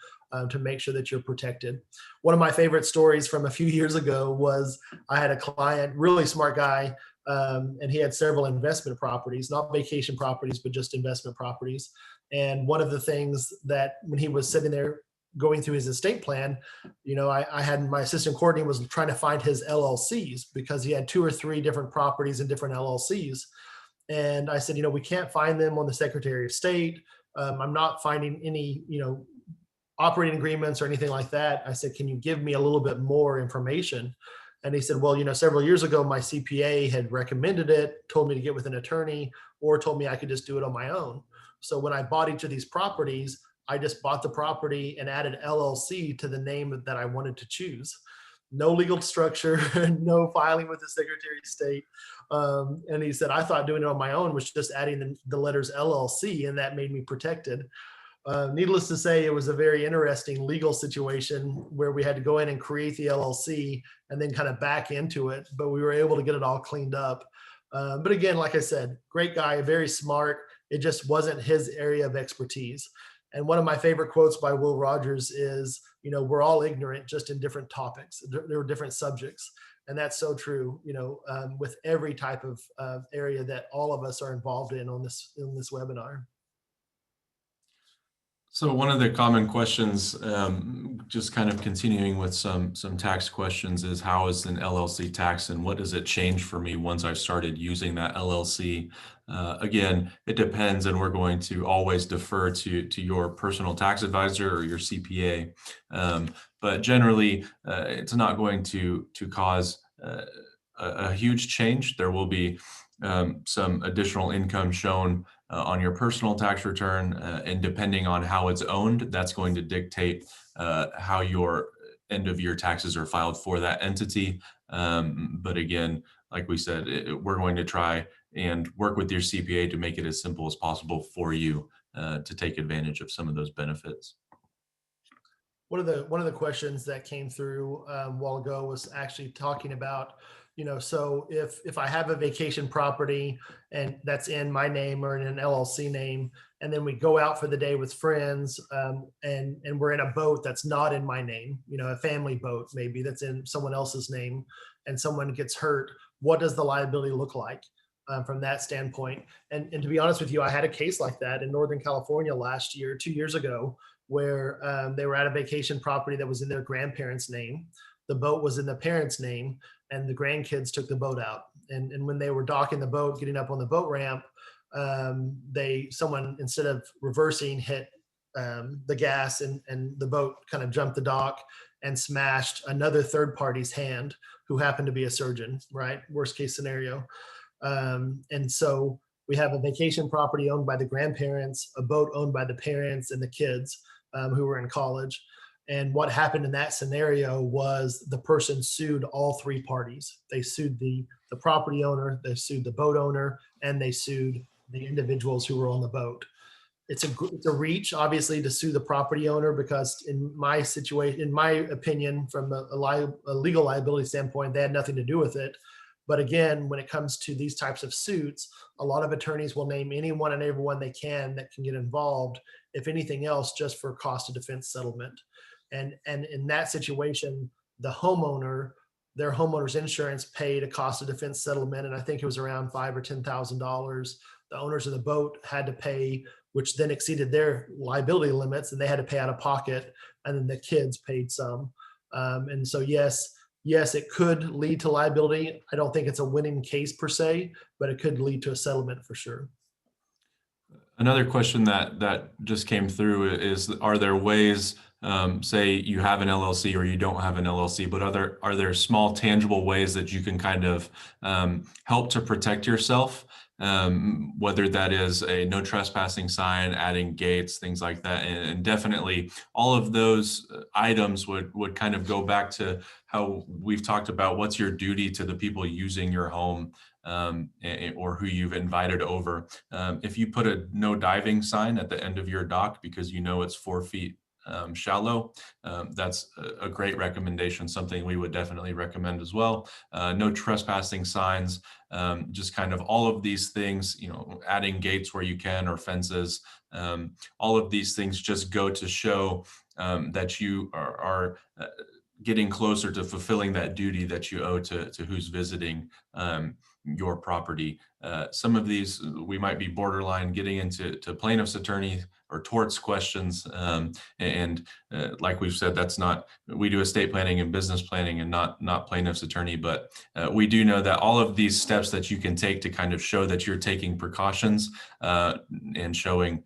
to make sure that you're protected. One of my favorite stories from a few years ago was I had a client, really smart guy, and he had several investment properties, not vacation properties, but just investment properties. And one of the things that when he was sitting there going through his estate plan, I had my assistant Courtney was trying to find his LLCs because he had 2 or 3 different properties in different LLCs. And I said, we can't find them on the Secretary of State. I'm not finding any, operating agreements or anything like that. I said, can you give me a little bit more information? And he said, well, several years ago, my CPA had recommended it, told me to get with an attorney, or told me I could just do it on my own. So when I bought each of these properties, I just bought the property and added LLC to the name that I wanted to choose. No legal structure, no filing with the Secretary of State. And he said, I thought doing it on my own was just adding the letters LLC, and that made me protected. Needless to say, it was a very interesting legal situation where we had to go in and create the LLC and then kind of back into it, but we were able to get it all cleaned up. But again, like I said, great guy, very smart. It just wasn't his area of expertise. And one of my favorite quotes by Will Rogers is, we're all ignorant, just in different topics. There were different subjects. And that's so true, with every type of area that all of us are involved in this webinar. So one of the common questions, just kind of continuing with some tax questions, is how is an LLC taxed and what does it change for me once I've started using that LLC? Again, it depends, and we're going to always defer to your personal tax advisor or your CPA. But generally, it's not going to cause a huge change. There will be some additional income shown on your personal tax return, and depending on how it's owned, that's going to dictate how your end of year taxes are filed for that entity. But again, like we said, we're going to try and work with your CPA to make it as simple as possible for you to take advantage of some of those benefits. One of the questions that came through a while ago was actually talking about, so if I have a vacation property and that's in my name or in an LLC name, and then we go out for the day with friends, and we're in a boat that's not in my name, a family boat maybe that's in someone else's name, and someone gets hurt, what does the liability look like from that standpoint? And to be honest with you, I had a case like that in Northern California last year, 2 years ago, where they were at a vacation property that was in their grandparents' name. The boat was in the parents' name, and the grandkids took the boat out. And when they were docking the boat, getting up on the boat ramp, someone, instead of reversing, hit the gas, and the boat kind of jumped the dock and smashed another third party's hand who happened to be a surgeon, right? Worst case scenario. And so we have a vacation property owned by the grandparents, a boat owned by the parents and the kids who were in college. And what happened in that scenario was the person sued all 3 parties. They sued the property owner, they sued the boat owner, and they sued the individuals who were on the boat. It's a reach, obviously, to sue the property owner, because in my situation, in my opinion, from a legal liability standpoint, they had nothing to do with it. But again, when it comes to these types of suits, a lot of attorneys will name anyone and everyone they can that can get involved, if anything else, just for cost of defense settlement. And in that situation, the homeowner, their homeowner's insurance paid a cost of defense settlement, and I think it was around $5,000 or $10,000 the owners of the boat had to pay, which then exceeded their liability limits, and they had to pay out of pocket, and then the kids paid some. And so yes, it could lead to liability. I don't think it's a winning case per se, but it could lead to a settlement for sure. Another question that just came through is, are there ways, say you have an LLC or you don't have an LLC, but are there small tangible ways that you can kind of help to protect yourself? Whether that is a no trespassing sign, adding gates, things like that. And definitely all of those items would kind of go back to how we've talked about what's your duty to the people using your home, or who you've invited over. If you put a no diving sign at the end of your dock because you know it's 4 feet shallow, that's a great recommendation, something we would definitely recommend as well. No trespassing signs, just kind of all of these things, adding gates where you can, or fences. All of these things just go to show that you are getting closer to fulfilling that duty that you owe to who's visiting your property. Some of these we might be borderline getting into plaintiff's attorney or torts questions, and like we've said, that's not, we do estate planning and business planning and not plaintiff's attorney, but we do know that all of these steps that you can take to kind of show that you're taking precautions and showing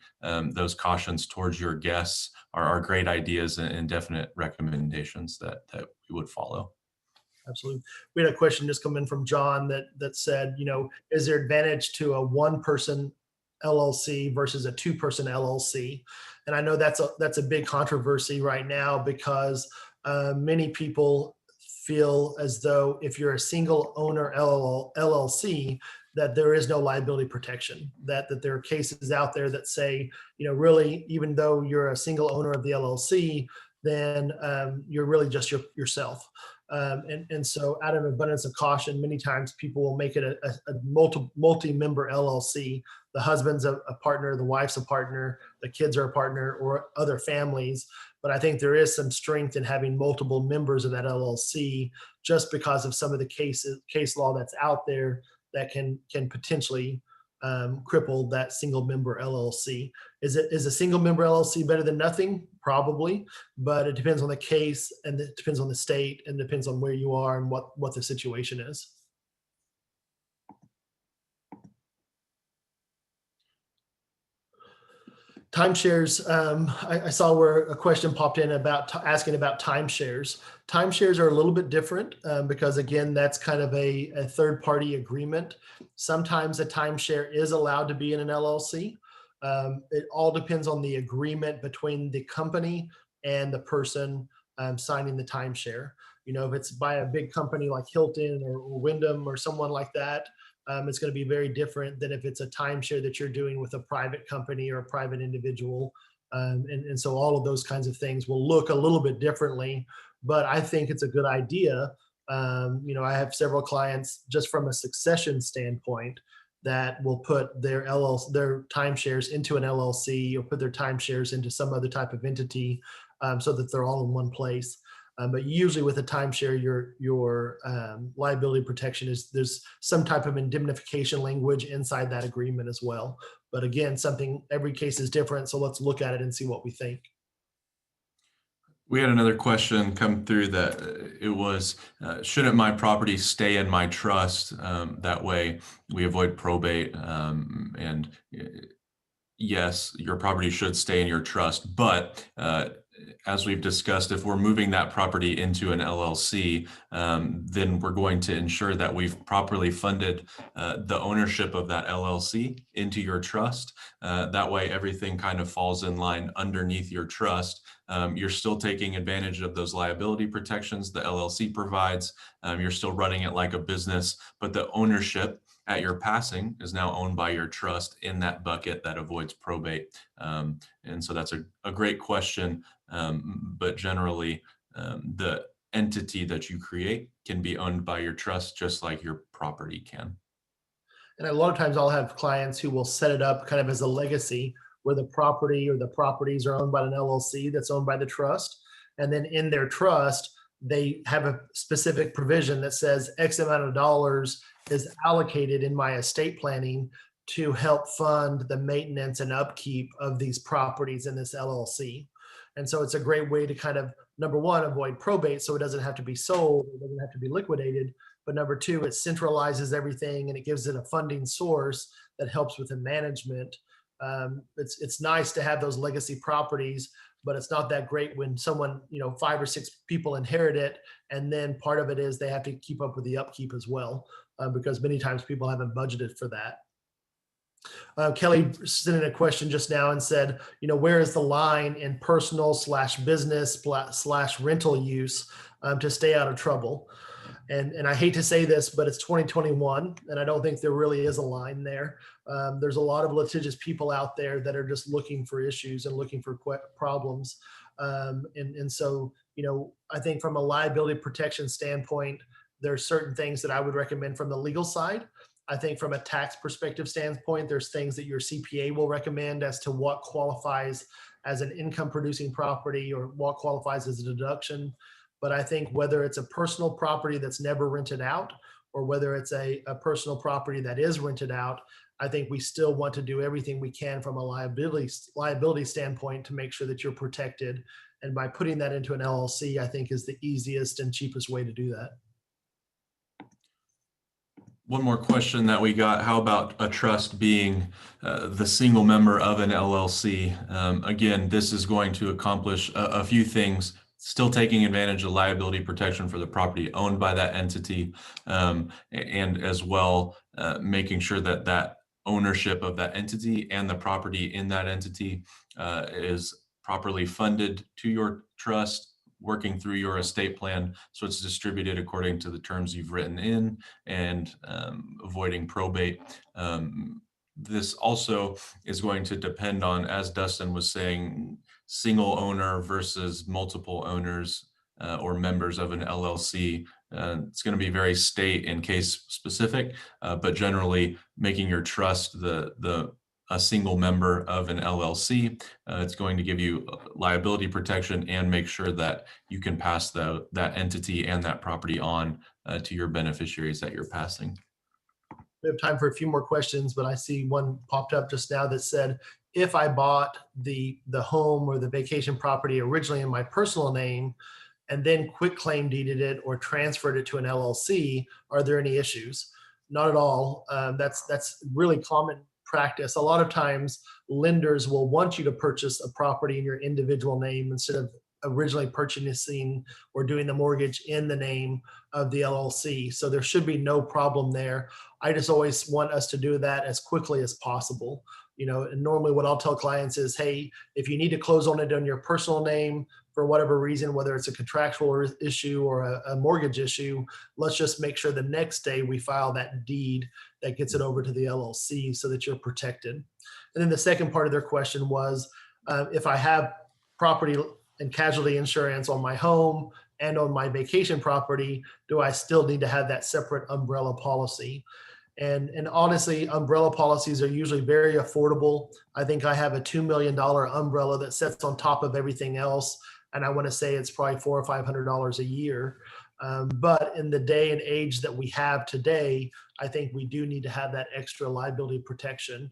those cautions towards your guests are great ideas and definite recommendations that we would follow. Absolutely. We had a question just come in from John that said, is there advantage to a one-person LLC versus a two-person LLC? And I know that's a big controversy right now, because many people feel as though if you're a single owner LLC, that there is no liability protection, that there are cases out there that say, really, even though you're a single owner of the LLC, then you're really just yourself. And so out of abundance of caution, many times people will make it a multi-member LLC. The husband's a partner, the wife's a partner, the kids are a partner, or other families. But I think there is some strength in having multiple members of that LLC, just because of some of the case law that's out there that can potentially cripple that single member LLC. Is a single member LLC better than nothing? Probably, but it depends on the case, and it depends on the state, and depends on where you are and what the situation is. Timeshares. I saw where a question popped in about asking about timeshares. Timeshares are a little bit different because, again, that's kind of a third-party agreement. Sometimes a timeshare is allowed to be in an LLC. It all depends on the agreement between the company and the person signing the timeshare. If it's by a big company like Hilton or Wyndham or someone like that, it's going to be very different than if it's a timeshare that you're doing with a private company or a private individual. And so all of those kinds of things will look a little bit differently, but I think it's a good idea. I have several clients, just from a succession standpoint, that will put their timeshares into an LLC, or put their timeshares into some other type of entity, so that they're all in one place. But usually with a timeshare, your liability protection is, there's some type of indemnification language inside that agreement as well. But again, every case is different, so let's look at it and see what we think. We had another question come through that it was, shouldn't my property stay in my trust? That way we avoid probate. And yes, your property should stay in your trust, but as we've discussed, if we're moving that property into an LLC, then we're going to ensure that we've properly funded the ownership of that LLC into your trust. That way everything kind of falls in line underneath your trust. You're still taking advantage of those liability protections the LLC provides. You're still running it like a business, but the ownership at your passing is now owned by your trust in that bucket that avoids probate. And so that's a great question. But generally, the entity that you create can be owned by your trust, just like your property can. And a lot of times I'll have clients who will set it up kind of as a legacy, where the property or the properties are owned by an LLC that's owned by the trust. And then in their trust, they have a specific provision that says X amount of dollars is allocated in my estate planning to help fund the maintenance and upkeep of these properties in this LLC. And so it's a great way to kind of, number one, avoid probate so it doesn't have to be sold, it doesn't have to be liquidated. But number two, it centralizes everything and it gives it a funding source that helps with the management. It's nice to have those legacy properties, but it's not that great when someone, 5 or 6 people inherit it. And then part of it is they have to keep up with the upkeep as well, because many times people haven't budgeted for that. Kelly sent in a question just now and said, where is the line in personal/business/rental use to stay out of trouble? And I hate to say this, but it's 2021, and I don't think there really is a line there. There's a lot of litigious people out there that are just looking for issues and looking for problems. And so, I think from a liability protection standpoint, there are certain things that I would recommend from the legal side. I think from a tax perspective standpoint, there's things that your CPA will recommend as to what qualifies as an income producing property or what qualifies as a deduction. But I think whether it's a personal property that's never rented out or whether it's a personal property that is rented out, I think we still want to do everything we can from a liability standpoint to make sure that you're protected. And by putting that into an LLC, I think is the easiest and cheapest way to do that. One more question that we got: how about a trust being the single member of an LLC? Again, this is going to accomplish a few things. Still taking advantage of liability protection for the property owned by that entity, and as well making sure that that ownership of that entity and the property in that entity is properly funded to your trust, working through your estate plan so it's distributed according to the terms you've written in, and avoiding probate. This also is going to depend on, as Dustin was saying, single owner versus multiple owners or members of an LLC. It's going to be very state and case specific, but generally making your trust a single member of an LLC, it's going to give you liability protection and make sure that you can pass that entity and that property on to your beneficiaries that you're passing. We have time for a few more questions, but I see one popped up just now that said, if I bought the home or the vacation property originally in my personal name and then quitclaim deeded it or transferred it to an LLC, are there any issues? Not at all. That's really common practice. A lot of times lenders will want you to purchase a property in your individual name instead of originally purchasing or doing the mortgage in the name of the LLC. So there should be no problem there. I just always want us to do that as quickly as possible. And normally what I'll tell clients is, hey, if you need to close on it in your personal name for whatever reason, whether it's a contractual issue or a mortgage issue, let's just make sure the next day we file that deed that gets it over to the LLC so that you're protected. And then the second part of their question was, if I have property and casualty insurance on my home and on my vacation property, do I still need to have that separate umbrella policy? And honestly, umbrella policies are usually very affordable. I think I have a $2 million umbrella that sits on top of everything else. And I want to say it's probably $400 or $500 a year. But in the day and age that we have today, I think we do need to have that extra liability protection,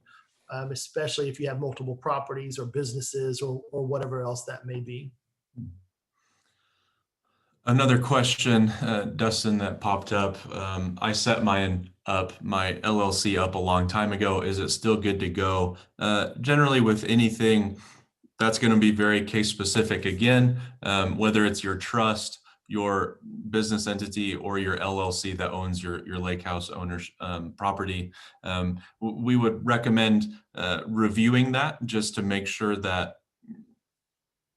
especially if you have multiple properties or businesses or whatever else that may be. Another question, Dustin, that popped up. I set my LLC up a long time ago. Is it still good to go? Generally with anything, that's going to be very case specific again, whether it's your trust, your business entity, or your LLC that owns your lake house owner's property. We would recommend reviewing that just to make sure that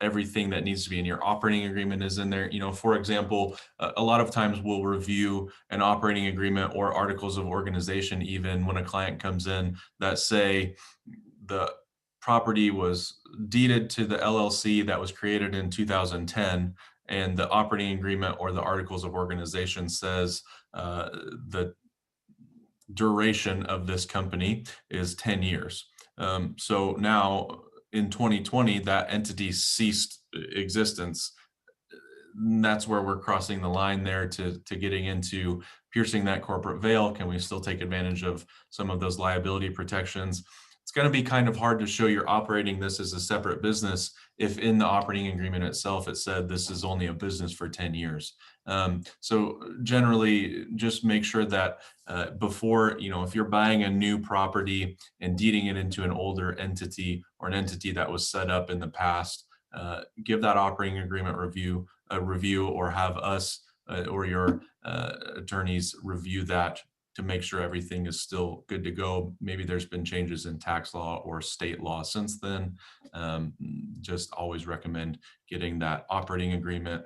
everything that needs to be in your operating agreement is in there. For example, a lot of times we'll review an operating agreement or articles of organization, even when a client comes in, that say the property was deeded to the LLC that was created in 2010, and the operating agreement or the articles of organization says the duration of this company is 10 years. So now in 2020, that entity ceased existence. that's where we're crossing the line there to getting into piercing that corporate veil. Can we still take advantage of some of those liability protections? It's going to be kind of hard to show you're operating this as a separate business if in the operating agreement itself it said this is only a business for 10 years. So generally, just make sure that before, if you're buying a new property and deeding it into an older entity or an entity that was set up in the past, give that operating agreement a review, or have us or your attorneys review that to make sure everything is still good to go. Maybe there's been changes in tax law or state law since then. Just always recommend getting that operating agreement,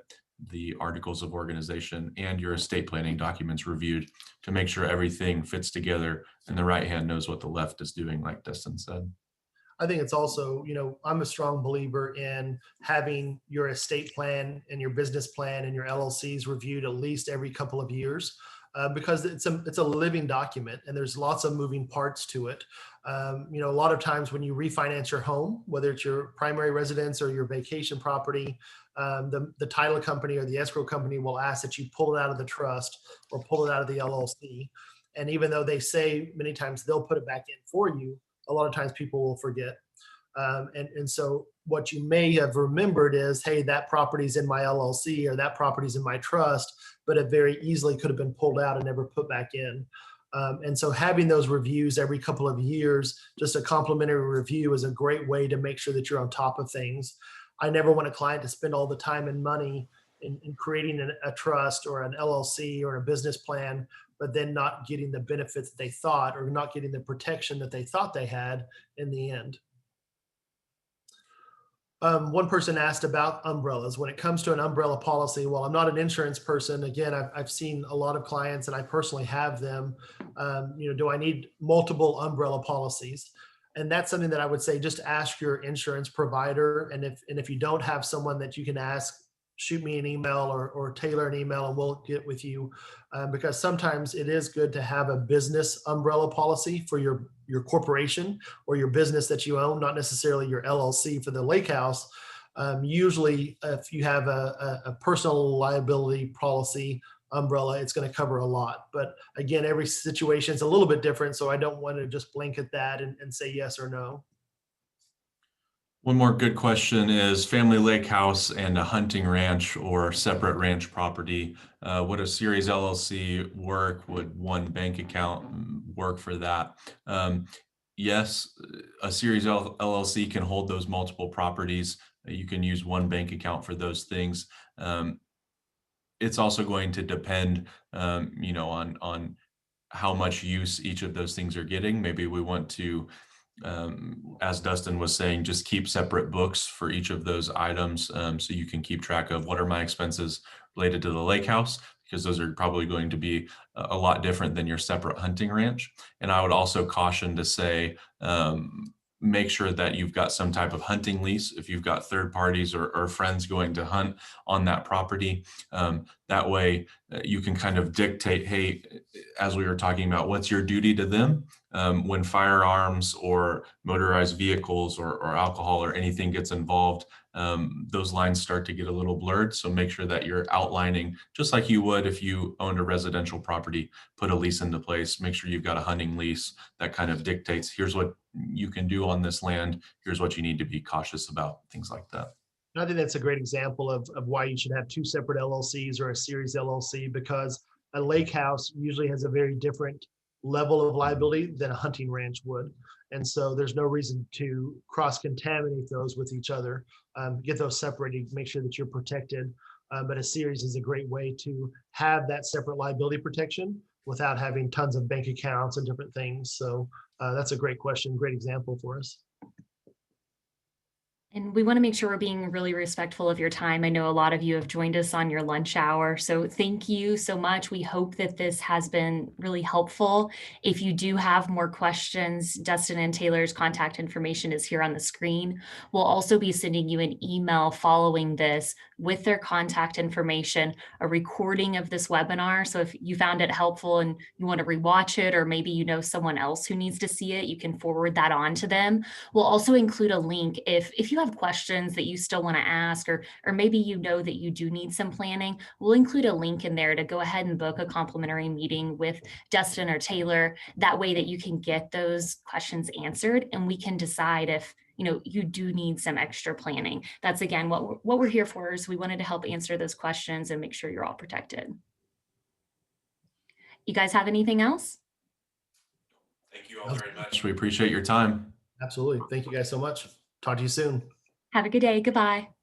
the articles of organization, and your estate planning documents reviewed to make sure everything fits together and the right hand knows what the left is doing, like Dustin said. I think it's also, I'm a strong believer in having your estate plan and your business plan and your LLCs reviewed at least every couple of years. Because it's a living document and there's lots of moving parts to it. A lot of times when you refinance your home, whether it's your primary residence or your vacation property, the title company or the escrow company will ask that you pull it out of the trust or pull it out of the LLC. And even though they say many times they'll put it back in for you, a lot of times people will forget. And so what you may have remembered is, hey, that property's in my LLC or that property's in my trust, but it very easily could have been pulled out and never put back in. And so having those reviews every couple of years, just a complimentary review, is a great way to make sure that you're on top of things. I never want a client to spend all the time and money in creating a trust or an LLC or a business plan, but then not getting the benefits that they thought, or not getting the protection that they thought they had in the end. One person asked about umbrellas. When it comes to an umbrella policy, well, I'm not an insurance person. Again, I've seen a lot of clients and I personally have them. Do I need multiple umbrella policies? And that's something that I would say, just ask your insurance provider. And if you don't have someone that you can ask, shoot me an email or Taylor an email and we'll get with you. Because sometimes it is good to have a business umbrella policy for your corporation or your business that you own, not necessarily your LLC for the lake house. Usually if you have a personal liability policy umbrella, it's going to cover a lot. But again, every situation is a little bit different. So I don't want to just blanket that and say yes or no. One more good question is family lake house and a hunting ranch or separate ranch property. Would a series LLC work? Would one bank account work for that? Yes, a series LLC can hold those multiple properties. You can use one bank account for those things. It's also going to depend, on how much use each of those things are getting. Maybe we want to, as Dustin was saying, just keep separate books for each of those items, so you can keep track of what are my expenses related to the lake house, because those are probably going to be a lot different than your separate hunting ranch. And I would also caution to say, make sure that you've got some type of hunting lease if you've got third parties or friends going to hunt on that property. That way you can kind of dictate, hey, as we were talking about, what's your duty to them when firearms or motorized vehicles or alcohol or anything gets involved. Those lines start to get a little blurred. So make sure that you're outlining, just like you would if you owned a residential property, put a lease into place, make sure you've got a hunting lease that kind of dictates, here's what you can do on this land, here's what you need to be cautious about, things like that. I think that's a great example of why you should have two separate LLCs or a series LLC, because a lake house usually has a very different level of liability than a hunting ranch would. And so there's no reason to cross-contaminate those with each other. Get those separated, make sure that you're protected. But a series is a great way to have that separate liability protection without having tons of bank accounts and different things. So that's a great question, great example for us. And we want to make sure we're being really respectful of your time. I know a lot of you have joined us on your lunch hour, so thank you so much. We hope that this has been really helpful. If you do have more questions, Dustin and Taylor's contact information is here on the screen. We'll also be sending you an email following this with their contact information, a recording of this webinar. So if you found it helpful and you want to rewatch it, or maybe you know someone else who needs to see it, you can forward that on to them. We'll also include a link if you have have questions that you still want to ask, or maybe you know that you do need some planning, we'll include a link in there to go ahead and book a complimentary meeting with Dustin or Taylor. That way that you can get those questions answered, and we can decide if you do need some extra planning. That's again what we're here for, is we wanted to help answer those questions and make sure you're all protected. You guys have anything else? Thank you all very much. We appreciate your time. Absolutely. Thank you guys so much. Talk to you soon. Have a good day. Goodbye.